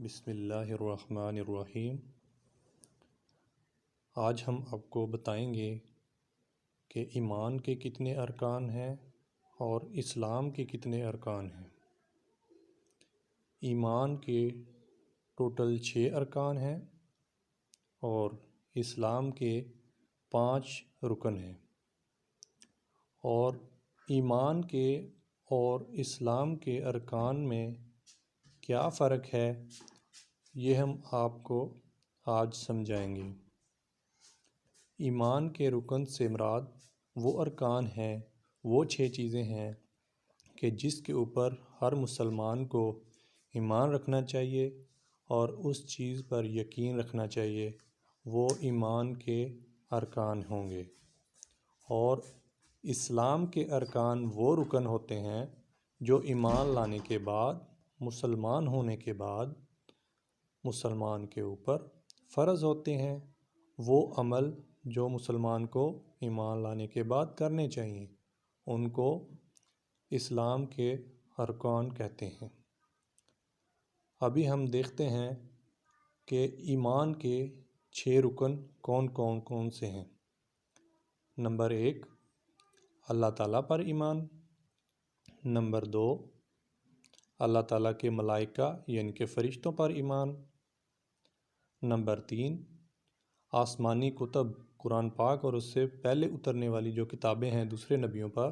بسم اللہ الرحمن الرحیم۔ آج ہم آپ کو بتائیں گے کہ ایمان کے کتنے ارکان ہیں اور اسلام کے کتنے ارکان ہیں۔ ایمان کے ٹوٹل 6 ارکان ہیں اور اسلام کے 5 رکن ہیں، اور ایمان کے اور اسلام کے ارکان میں کیا فرق ہے یہ ہم آپ کو آج سمجھائیں گے۔ ایمان کے رکن سے مراد وہ ارکان ہیں، وہ 6 چیزیں ہیں کہ جس کے اوپر ہر مسلمان کو ایمان رکھنا چاہیے اور اس چیز پر یقین رکھنا چاہیے، وہ ایمان کے ارکان ہوں گے۔ اور اسلام کے ارکان وہ رکن ہوتے ہیں جو ایمان لانے کے بعد، مسلمان ہونے کے بعد مسلمان کے اوپر فرض ہوتے ہیں، وہ عمل جو مسلمان کو ایمان لانے کے بعد کرنے چاہیے، ان کو اسلام کے ارکان کہتے ہیں۔ ابھی ہم دیکھتے ہیں کہ ایمان کے 6 رکن کون سے ہیں۔ نمبر 1، اللہ تعالیٰ پر ایمان۔ نمبر 2، اللہ تعالیٰ کے ملائکہ یعنی کہ فرشتوں پر ایمان۔ نمبر 3، آسمانی کتب قرآن پاک اور اس سے پہلے اترنے والی جو کتابیں ہیں دوسرے نبیوں پر،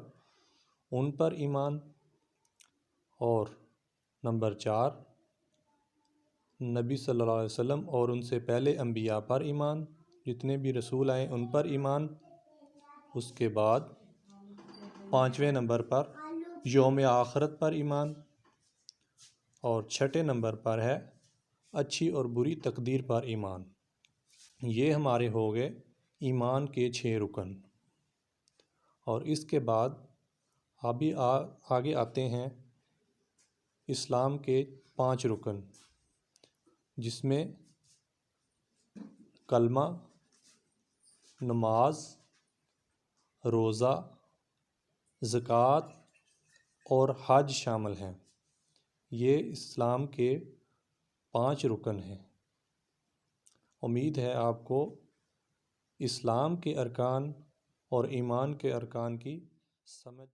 ان پر ایمان۔ اور نمبر 4، نبی صلی اللہ علیہ وسلم اور ان سے پہلے انبیاء پر ایمان، جتنے بھی رسول آئے ان پر ایمان۔ اس کے بعد 5ویں نمبر پر یوم آخرت پر ایمان، اور 6 نمبر پر ہے اچھی اور بری تقدیر پر ایمان۔ یہ ہمارے ہو گئے ایمان کے 6 رکن۔ اور اس کے بعد ابھی آگے آتے ہیں اسلام کے 5 رکن، جس میں کلمہ، نماز، روزہ، زکوٰۃ اور حج شامل ہیں۔ یہ اسلام کے 5 رکن ہیں۔ امید ہے آپ کو اسلام کے ارکان اور ایمان کے ارکان کی سمجھ